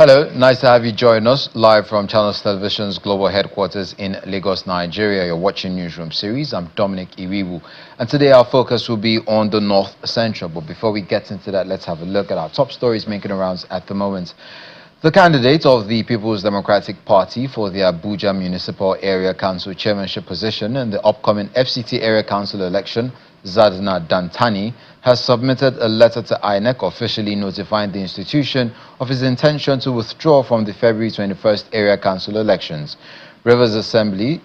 Hello, nice to have you join us live from Channels Television's global headquarters in Lagos, Nigeria. You're watching Newsroom series. I'm Dominic Iwiwu, and today our focus will be on the North Central. But before we get into that, let's have a look at our top stories making rounds at the moment. The candidate of the People's Democratic Party for the Abuja Municipal Area Council chairmanship position in the upcoming FCT Area Council election, Zadna Dantani, has submitted a letter to INEC officially notifying the institution of his intention to withdraw from the February 21st Area Council elections. Rivers Assembly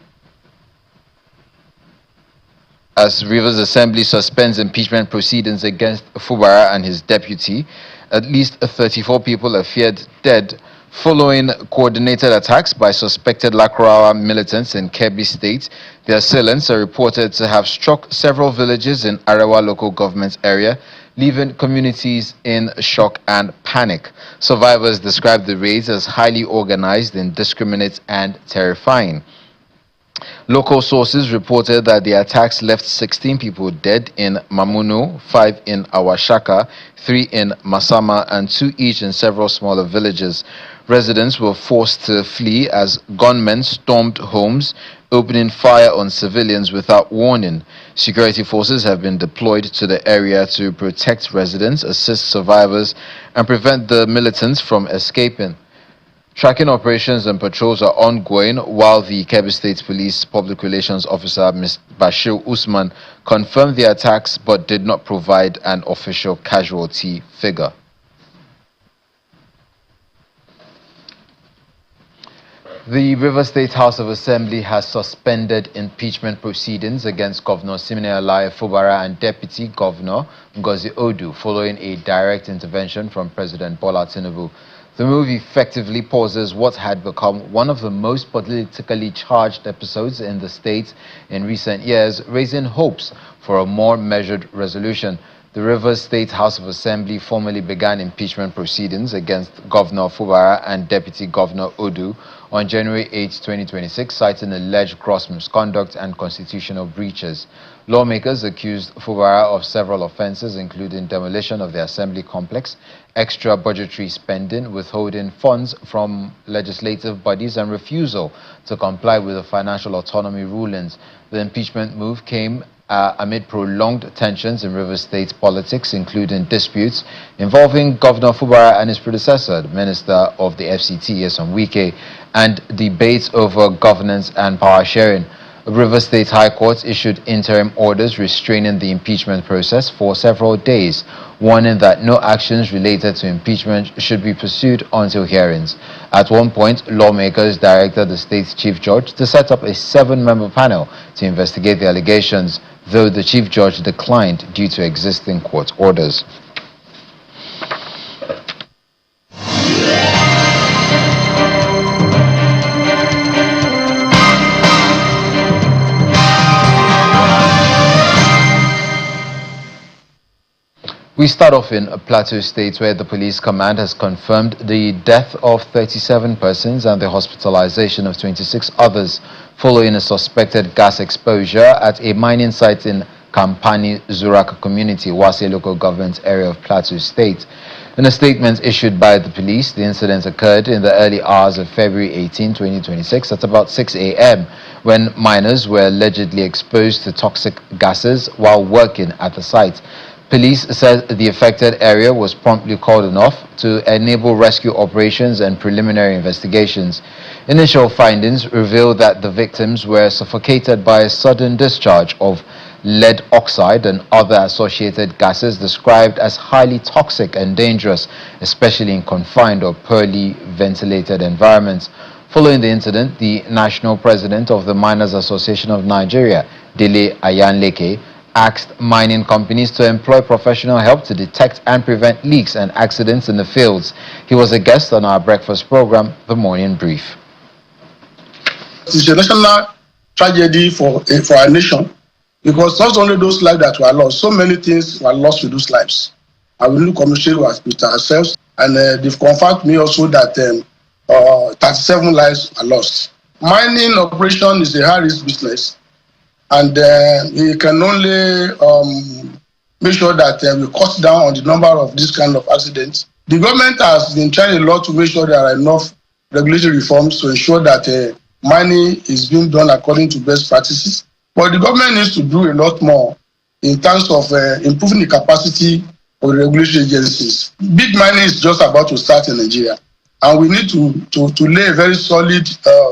suspends impeachment proceedings against Fubara and his deputy, at least 34 people are feared dead following coordinated attacks by suspected Nasarawa militants in Kebbi State. The assailants are reported to have struck several villages in Arewa local government area, leaving communities in shock and panic. Survivors described the raids as highly organized, indiscriminate, and terrifying. Local sources reported that the attacks left 16 people dead in Mamuno, 5 in Awashaka, 3 in Masama, and 2 each in several smaller villages. Residents were forced to flee as gunmen stormed homes, opening fire on civilians without warning. Security forces have been deployed to the area to protect residents, assist survivors, and prevent the militants from escaping. Tracking operations and patrols are ongoing, while the Kebbi State Police Public Relations Officer, Ms. Bashir Usman, confirmed the attacks but did not provide an official casualty figure. The Rivers State House of Assembly has suspended impeachment proceedings against Governor Siminalayi Fubara and Deputy Governor Ngozi Odu following a direct intervention from President Bola Tinubu. The move effectively pauses what had become one of the most politically charged episodes in the state in recent years, raising hopes for a more measured resolution. The Rivers State House of Assembly formally began impeachment proceedings against Governor Fubara and Deputy Governor Odu on January 8, 2026, citing alleged gross misconduct and constitutional breaches. Lawmakers accused Fubara of several offenses, including demolition of the assembly complex, extra budgetary spending, withholding funds from legislative bodies, and refusal to comply with the financial autonomy rulings. The impeachment move came amid prolonged tensions in Rivers State politics, including disputes involving Governor Fubara and his predecessor, the Minister of the FCT, Yeson Wike, and debates over governance and power sharing. Rivers State High Court issued interim orders restraining the impeachment process for several days, warning that no actions related to impeachment should be pursued until hearings. At one point, lawmakers directed the state's chief judge to set up a 7-member panel to investigate the allegations, though the chief judge declined due to existing court orders. We start off in Plateau State, where the police command has confirmed the death of 37 persons and the hospitalization of 26 others following a suspected gas exposure at a mining site in Kampani Zuraka community, Wase local government area of Plateau State. In a statement issued by the police, the incident occurred in the early hours of February 18, 2026 at about 6 a.m. when miners were allegedly exposed to toxic gases while working at the site. Police said the affected area was promptly cordoned off to enable rescue operations and preliminary investigations. Initial findings revealed that the victims were suffocated by a sudden discharge of lead oxide and other associated gases described as highly toxic and dangerous, especially in confined or poorly ventilated environments. Following the incident, the national president of the Miners Association of Nigeria, Dele Ayanleke, asked mining companies to employ professional help to detect and prevent leaks and accidents in the fields. He was a guest on our breakfast program, The Morning Brief. It's a national tragedy for our nation, because not only those lives that were lost, so many things were lost with those lives. I will communicate with ourselves, and they've confirmed me also that 37 lives are lost. Mining operation is a high-risk business, and we can only make sure that we cut down on the number of this kind of accidents The government has been trying a lot to make sure there are enough regulatory reforms to ensure that mining is being done according to best practices. But the government needs to do a lot more in terms of improving the capacity of the regulatory agencies. Big mining is just about to start in Nigeria, and we need to lay a very solid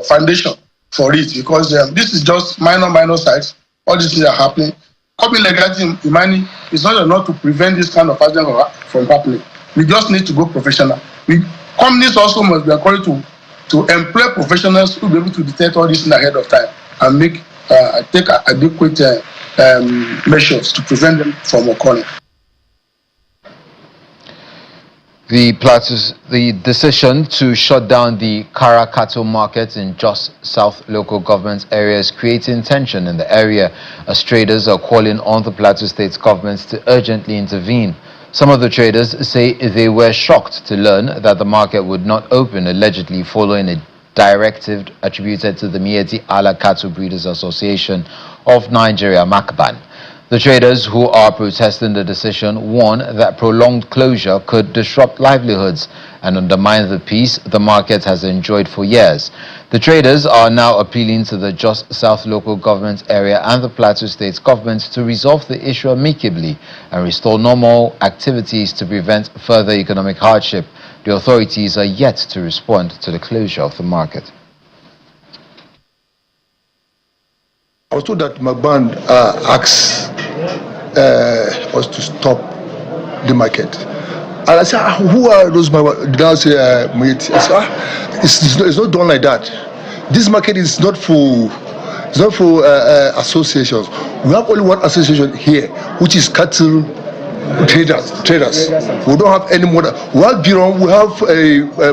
foundation for it, because this is just minor sites. All these things are happening. Company legality in mining is not enough to prevent this kind of accident from happening. We just need to go professional. Companies also must be encouraged to employ professionals who will be able to detect all this ahead of time and take adequate measures to prevent them from occurring. The decision to shut down the Kara cattle market in Jos South local government area is creating tension in the area, as traders are calling on the Plateau State government to urgently intervene. Some of the traders say they were shocked to learn that the market would not open, allegedly following a directive attributed to the Mieti Ala Cattle Breeders Association of Nigeria, MACBAN. The traders who are protesting the decision warn that prolonged closure could disrupt livelihoods and undermine the peace the market has enjoyed for years. The traders are now appealing to the Jos South local government area and the Plateau State government to resolve the issue amicably and restore normal activities to prevent further economic hardship. The authorities are yet to respond to the closure of the market. I was told that MACBAN asked us to stop the market. And I said, who are those MACBAN? Did I say, I said, it's not done like that. This market is not for associations. We have only one association here, which is cattle traders. We don't have any more. We have Biron, we have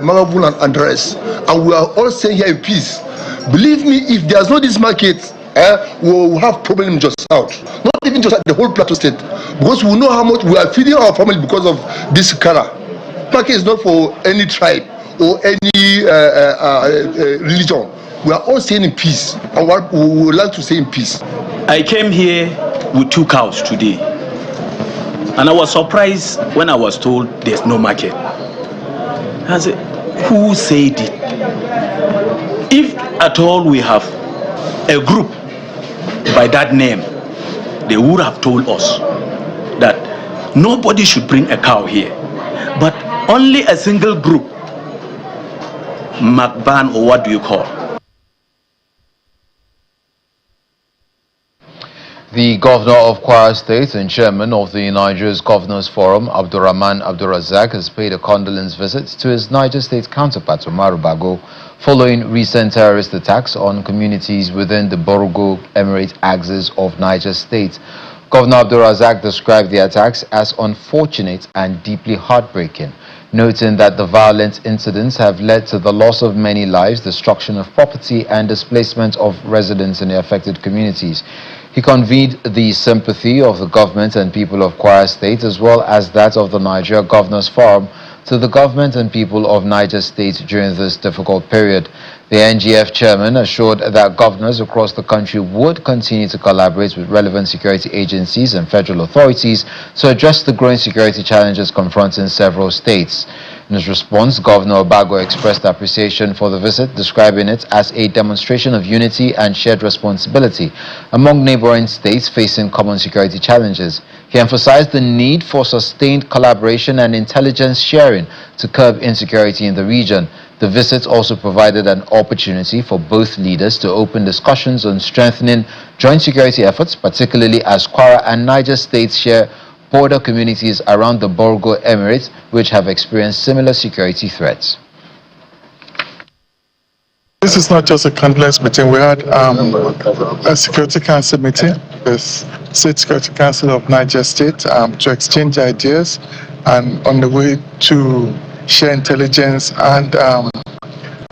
Magabul and Andres, and we are all staying here in peace. Believe me, if there's not this market, we will have problem just out. Not even just the whole Plateau State, because we know how much we are feeding our family because of this Kara. Market is not for any tribe or any religion. We are all staying in peace, and we would like to stay in peace. I came here with 2 cows today, and I was surprised when I was told there's no market. I said, who said it? If at all we have a group by that name, they would have told us that nobody should bring a cow here, but only a single group, MACBAN, or what do you call? The governor of Kwara State and chairman of the Nigeria's Governors Forum, Abdurrahman Abdurrazak, has paid a condolence visit to his Niger State counterpart, Umaru Bago, following recent terrorist attacks on communities within the Borgo Emirate axis of Niger State. Governor Abdurrazak described the attacks as unfortunate and deeply heartbreaking, noting that the violent incidents have led to the loss of many lives, destruction of property, and displacement of residents in the affected communities. He conveyed the sympathy of the government and people of Kwara State, as well as that of the Nigeria Governors Forum, to the government and people of Niger State during this difficult period. The NGF chairman assured that governors across the country would continue to collaborate with relevant security agencies and federal authorities to address the growing security challenges confronting several states. In his response, Governor Bago expressed appreciation for the visit, describing it as a demonstration of unity and shared responsibility among neighboring states facing common security challenges. He emphasized the need for sustained collaboration and intelligence sharing to curb insecurity in the region. The visit also provided an opportunity for both leaders to open discussions on strengthening joint security efforts, particularly as Kwara and Niger states share border communities around the Borgo Emirate, which have experienced similar security threats. This is not just a condolence meeting. We had a Security Council meeting with State Security Council of Niger State to exchange ideas and on the way to share intelligence and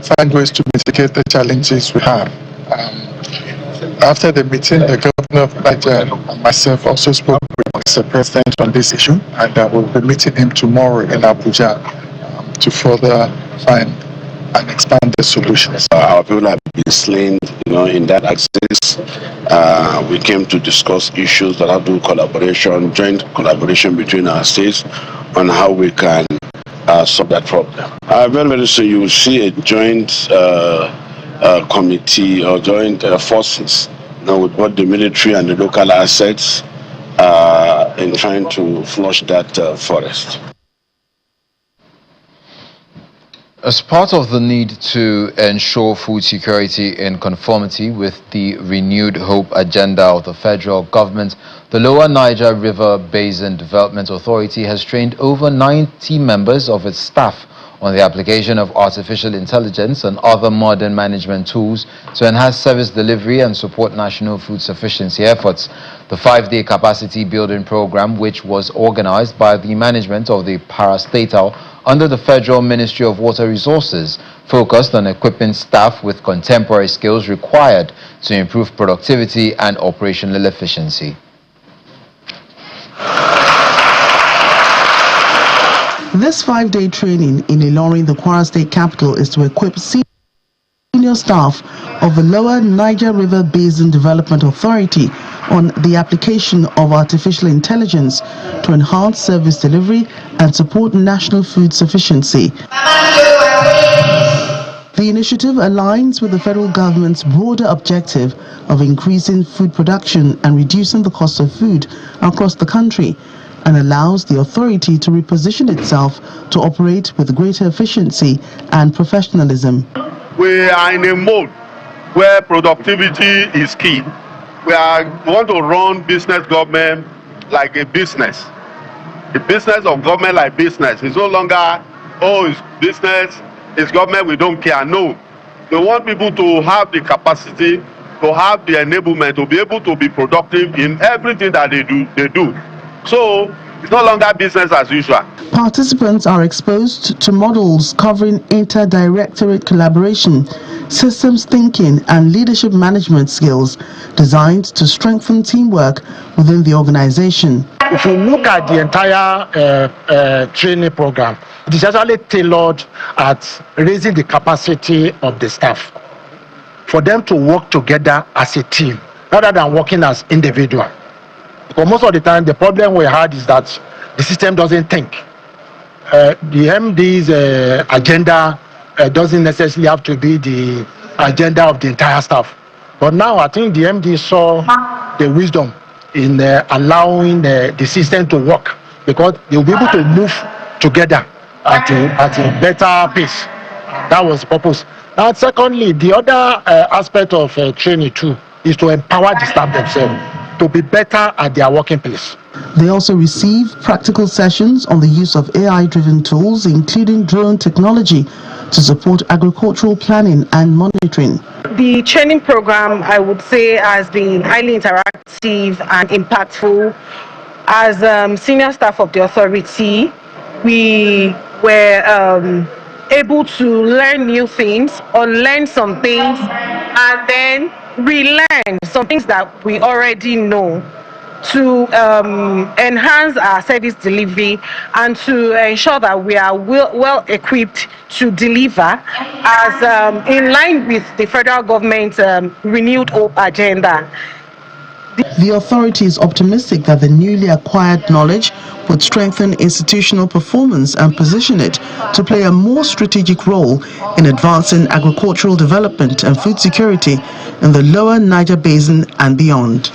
find ways to mitigate the challenges we have. After the meeting, the governor of Niger and myself also spoke with the president on this issue, and we'll be meeting him tomorrow in Abuja to further find and expand the solutions. Our people have been slain, in that axis. We came to discuss issues that have to do collaboration, joint collaboration between our states on how we can solve that problem. Very, very soon you will see a joint committee or joint forces, with both the military and the local assets in trying to flush that forest. As part of the need to ensure food security in conformity with the renewed hope agenda of the federal government, the Lower Niger River Basin Development Authority has trained over 90 members of its staff on the application of artificial intelligence and other modern management tools to enhance service delivery and support national food sufficiency efforts. The 5-day capacity building program, which was organized by the management of the parastatal under the Federal Ministry of Water Resources, focused on equipping staff with contemporary skills required to improve productivity and operational efficiency. This 5-day training in Ilorin, the Kwara State capital, is to equip senior staff of the Lower Niger River Basin Development Authority on the application of artificial intelligence to enhance service delivery and support national food sufficiency. The initiative aligns with the federal government's broader objective of increasing food production and reducing the cost of food across the country, and allows the authority to reposition itself to operate with greater efficiency and professionalism. We are in a mode where productivity is key. We want to run business government like a business. The business of government like business is no longer, it's business, it's government, we don't care. No. We want people to have the capacity, to have the enablement, to be able to be productive in everything that they do. So it's no longer business as usual. Participants are exposed to models covering inter-directorate collaboration, systems thinking, and leadership management skills designed to strengthen teamwork within the organization. If you look at the entire training program, it is actually tailored at raising the capacity of the staff for them to work together as a team rather than working as individuals. Because most of the time, the problem we had is that the system doesn't think. The MD's agenda doesn't necessarily have to be the agenda of the entire staff. But now I think the MD saw the wisdom in allowing the system to work, because they'll be able to move together at a better pace. That was the purpose. Now, secondly, the other aspect of training too is to empower the staff themselves to be better at their working place. They also receive practical sessions on the use of AI-driven tools, including drone technology, to support agricultural planning and monitoring. The training program, I would say, has been highly interactive and impactful. As senior staff of the authority, we were able to learn new things, unlearn some things, and then relearn some things that we already know, to enhance our service delivery and to ensure that we are well equipped to deliver as in line with the federal government's renewed hope agenda. The authority is optimistic that the newly acquired knowledge would strengthen institutional performance and position it to play a more strategic role in advancing agricultural development and food security in the Lower Niger Basin and beyond.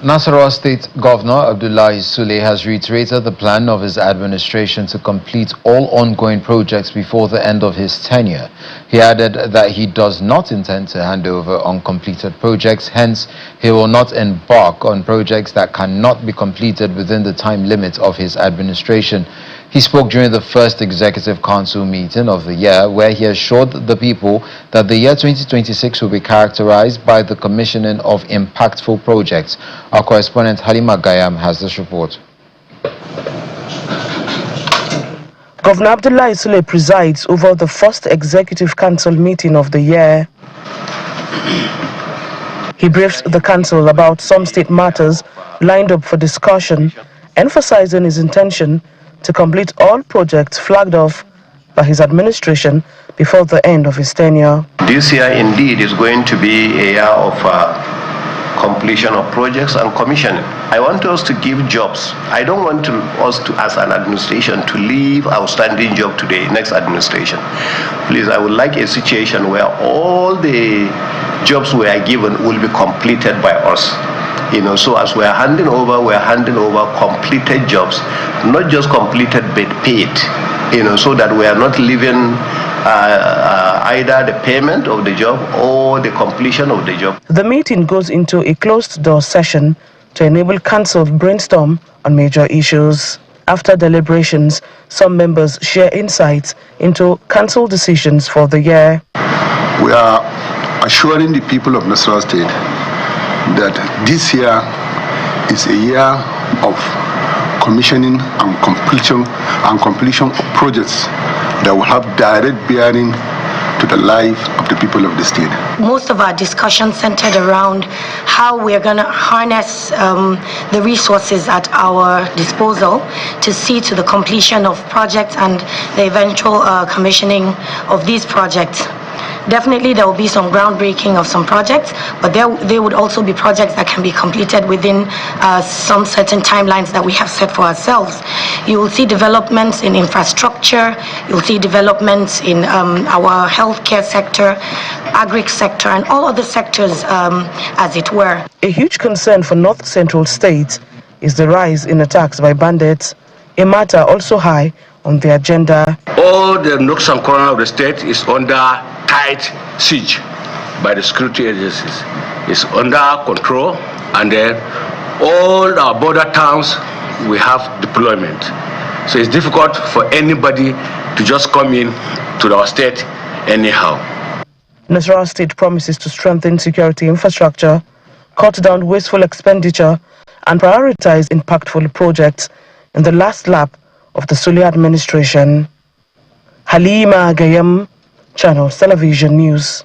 Nasarawa State Governor Abdullahi Sule has reiterated the plan of his administration to complete all ongoing projects before the end of his tenure. He added that he does not intend to hand over uncompleted projects, hence he will not embark on projects that cannot be completed within the time limit of his administration. He spoke during the first Executive Council meeting of the year, where he assured the people that the year 2026 will be characterized by the commissioning of impactful projects. Our correspondent Halima Gayam has this report. Governor Abdullahi Sule presides over the first Executive Council meeting of the year. He briefed the council about some state matters lined up for discussion, emphasizing his intention to complete all projects flagged off by his administration before the end of his tenure. This year indeed is going to be a year of completion of projects and commissioning. I want us to give jobs. I don't want us to, as an administration, to leave outstanding job to the next administration. Please, I would like a situation where all the jobs we are given will be completed by us. So as we are handing over completed jobs, not just completed but paid, so that we are not leaving either the payment of the job or the completion of the job. The meeting goes into a closed-door session to enable council brainstorm on major issues. After deliberations, some members share insights into council decisions for the year. We are assuring the people of Nasarawa State that this year is a year of commissioning and completion of projects that will have direct bearing to the life of the people of the state. Most of our discussion centered around how we're going to harness the resources at our disposal to see to the completion of projects and the eventual commissioning of these projects. Definitely there will be some groundbreaking of some projects, but there would also be projects that can be completed within some certain timelines that we have set for ourselves. You will see developments in infrastructure, you'll see developments in our healthcare sector, agri sector, and all other sectors as it were. A huge concern for North Central states is the rise in attacks by bandits, a matter also high on the agenda. All the nooks and corners of the state is under tight siege by the security agencies. It's under control, and then all our border towns we have deployment. So it's difficult for anybody to just come in to our state anyhow. Nasarawa State promises to strengthen security infrastructure, cut down wasteful expenditure, and prioritize impactful projects in the last lap of the Sule administration. Halima Gayam, Channels Television News.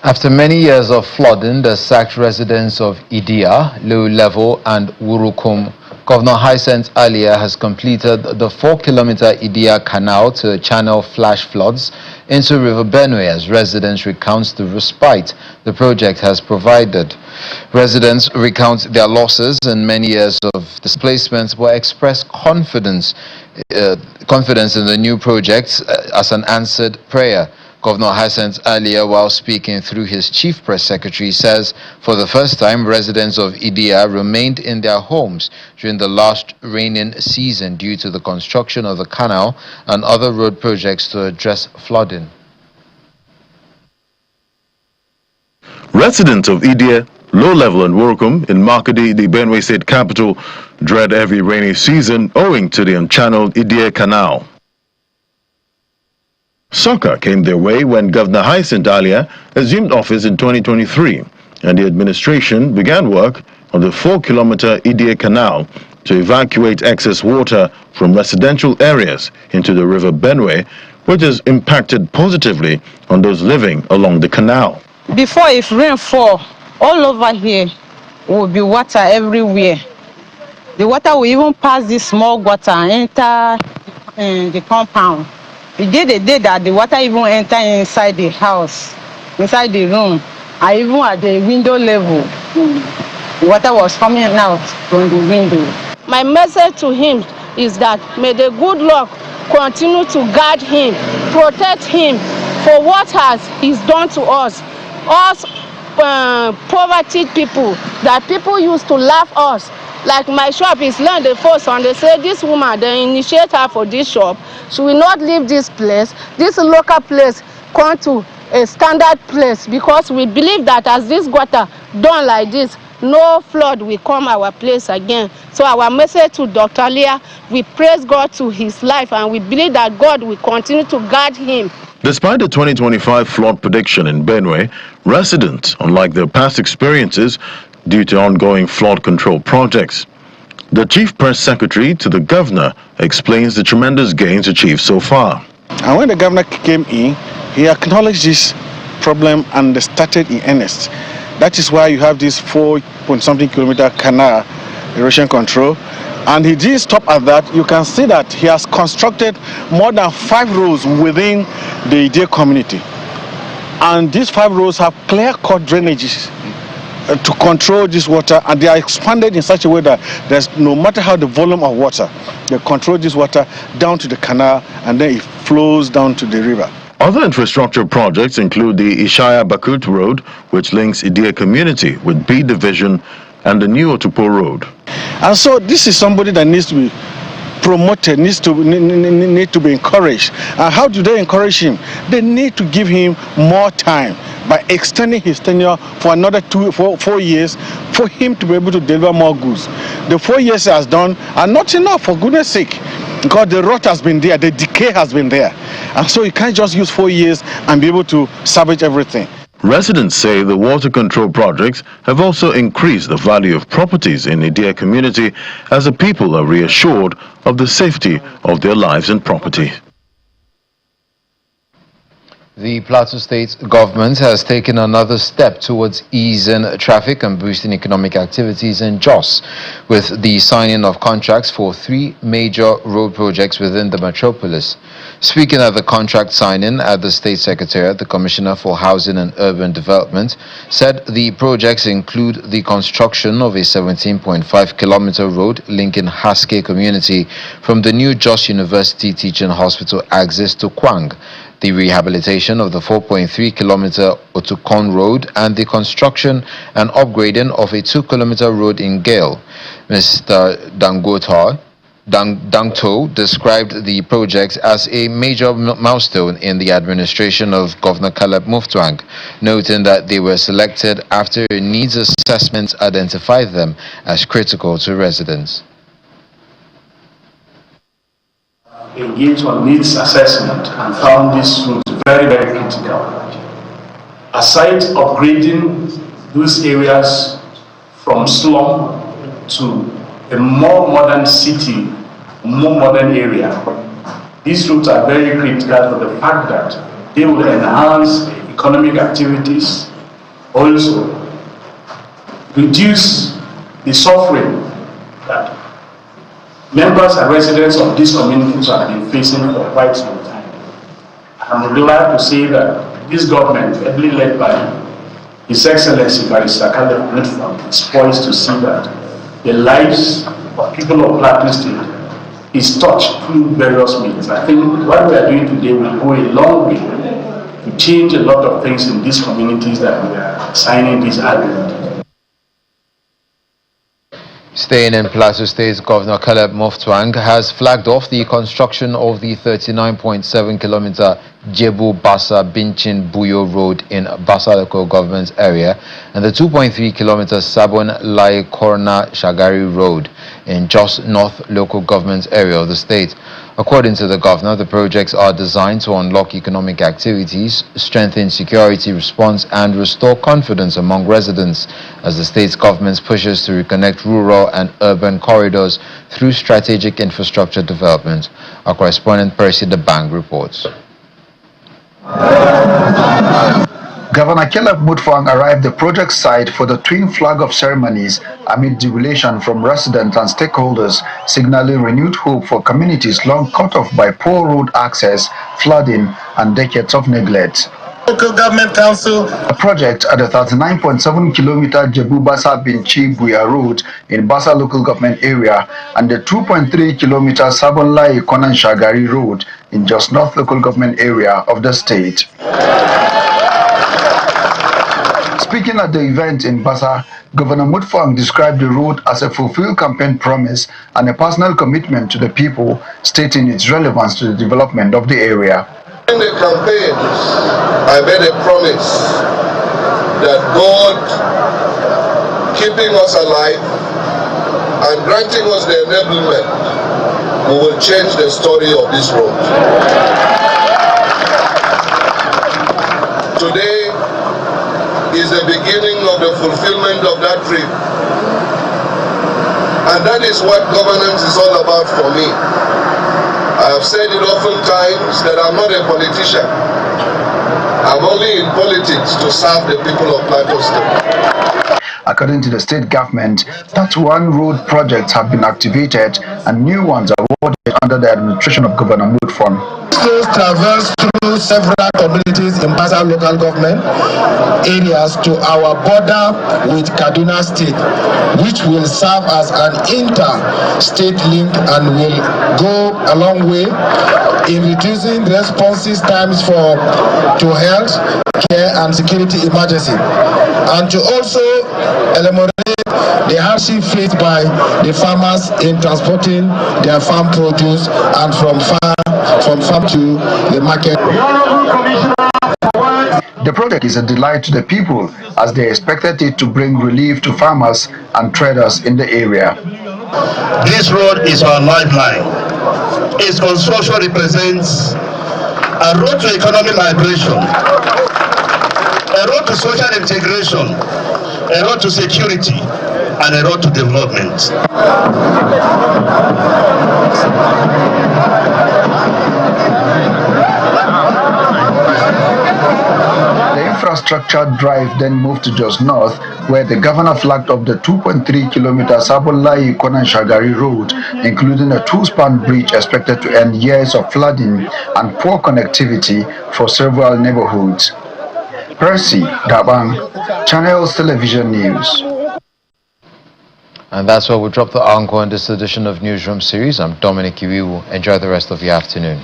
After many years of flooding, the sacked residents of Idia, Low Level, and Wurukum, Governor Hyacinth Alia has completed the 4-kilometer Idia Canal to channel flash floods into River Benue as residents recount the respite the project has provided. Residents recount their losses and many years of displacement, but express confidence in the new project as an answered prayer. Governor Hyacinth Alia, while speaking through his chief press secretary, says for the first time residents of Idia remained in their homes during the last raining season due to the construction of the canal and other road projects to address flooding. Residents of Idia, Low Level, and Wurukum in Makadi, the Benue State capital, dread every rainy season owing to the unchanneled Idia Canal. Succor came their way when Governor Hyacinth Alia assumed office in 2023, and the administration began work on the 4-kilometer Idia Canal to evacuate excess water from residential areas into the River Benue, which has impacted positively on those living along the canal. Before, if rain fall, all over here will be water everywhere. The water will even pass this small gutter and enter the compound. The day that the water even enter inside the house, inside the room, and even at the window level, the water was coming out from the window. My message to him is that may the good Lord continue to guard him, protect him for what he's done to us poverty people, that people used to laugh us. Like my shop is learned the first one, they say this woman, they initiate her for this shop, she will not leave this place, this local place come to a standard place, because we believe that as this gutter done like this, no flood will come our place again. So our message to Dr. Leah, we praise God to his life, and we believe that God will continue to guard him. Despite the 2025 flood prediction in Benue, residents, unlike their past experiences, due to ongoing flood control projects. The chief press secretary to the governor explains the tremendous gains achieved so far. And when the governor came in, he acknowledged this problem and started in earnest. That is why you have this 4-point-something kilometer canal erosion control. And he didn't stop at that. You can see that he has constructed more than 5 roads within the Idia community. And these 5 roads have clear-cut drainages to control this water, and they are expanded in such a way that there's no matter how the volume of water, they control this water down to the canal, and then it flows down to the river. Other infrastructure projects include the Ishaya Bakut Road, which links Idia community with B Division, and the new Otupo Road. And so this is somebody that needs to be promoted, need to be encouraged. And how do they encourage him? They need to give him more time by extending his tenure for another 4 years for him to be able to deliver more goods. The 4 years he has done are not enough, for goodness sake, because the rot has been there, the decay has been there. And so you can't just use 4 years and be able to salvage everything. Residents say the water control projects have also increased the value of properties in Idia community as the people are reassured of the safety of their lives and property. The Plateau State government has taken another step towards easing traffic and boosting economic activities in Jos, with the signing of contracts for 3 major road projects within the metropolis. Speaking at the contract signing at the State Secretariat, the Commissioner for Housing and Urban Development said the projects include the construction of a 17.5-kilometer road linking Haske community from the new Jos University Teaching Hospital access to Kwang, the rehabilitation of the 4.3-kilometer Otukon Road, and the construction and upgrading of a 2-kilometer road in Gale. Mr. Dangto described the projects as a major milestone in the administration of Governor Caleb Mutfwang, noting that they were selected after a needs assessment identified them as critical to residents. Engaged on needs assessment and found this route very, very critical. Aside upgrading those areas from slum to a more modern city, more modern area, these routes are very critical for the fact that they will enhance economic activities, also reduce the suffering that members and residents of these communities have been facing for quite some time. I'm glad to say that this government, heavily led by His Excellency Barrister Caleb Mutfwang, is poised to see that the lives of people of Plateau State is touched through various means. I think what we are doing today will go a long way to change a lot of things in these communities that we are signing this agreement. Staying in Plateau State, Governor Caleb Mutfwang has flagged off the construction of the 39.7-kilometer Jebu-Bassa Binchin Buyo Road in Bassa local government area and the 2.3-kilometer Sabon Lai Korna Shagari Road in Jos North local government area of the state. According to the governor, the projects are designed to unlock economic activities, strengthen security response, and restore confidence among residents as the state's government pushes to reconnect rural and urban corridors through strategic infrastructure development. Our correspondent Percy Debang reports. Governor Caleb Mutfwang arrived at the project site for the twin flag-off ceremonies amid jubilation from residents and stakeholders, signaling renewed hope for communities long cut off by poor road access, flooding, and decades of neglect. Local Government Council. A project at the 39.7-kilometer Jebu-Bassa Binchi Buya Road in Bassa local government area and the 2.3-kilometer Sabon Lai Konan Shagari Road in Jos North local government area of the state. Speaking at the event in Bassa, Governor Mutfwang described the road as a fulfilled campaign promise and a personal commitment to the people, stating its relevance to the development of the area. In the campaign, I made a promise that God, keeping us alive and granting us the enablement, we will change the story of this road. Today is the beginning of the fulfillment of that dream. And that is what governance is all about for me. I have said it oftentimes that I'm not a politician. I'm only in politics to serve the people of Plateau State. According to the state government, 31 road projects have been activated and new ones are awarded under the administration of Governor Mutfwang. Those traverse through several communities in Basa local government areas to our border with Kaduna State, which will serve as an inter-state link and will go a long way in reducing responses times to health care and security emergency, and to also eliminate the hardship faced by the farmers in transporting their farm produce and from farm to the market. The project is a delight to the people as they expected it to bring relief to farmers and traders in the area. This road is our lifeline. Its construction represents a road to economic liberation, a road to social integration, a road to security, and a road to development. The infrastructure drive then moved to Jos North, where the governor flagged up the 2.3-kilometer Sabolayi Konan-Shagari road, including a 2-span bridge expected to end years of flooding and poor connectivity for several neighborhoods. Percy Dabang, Channels Television News. And that's where we'll drop the anchor on this edition of Newsroom series. I'm Dominic Iwiwu. Enjoy the rest of your afternoon.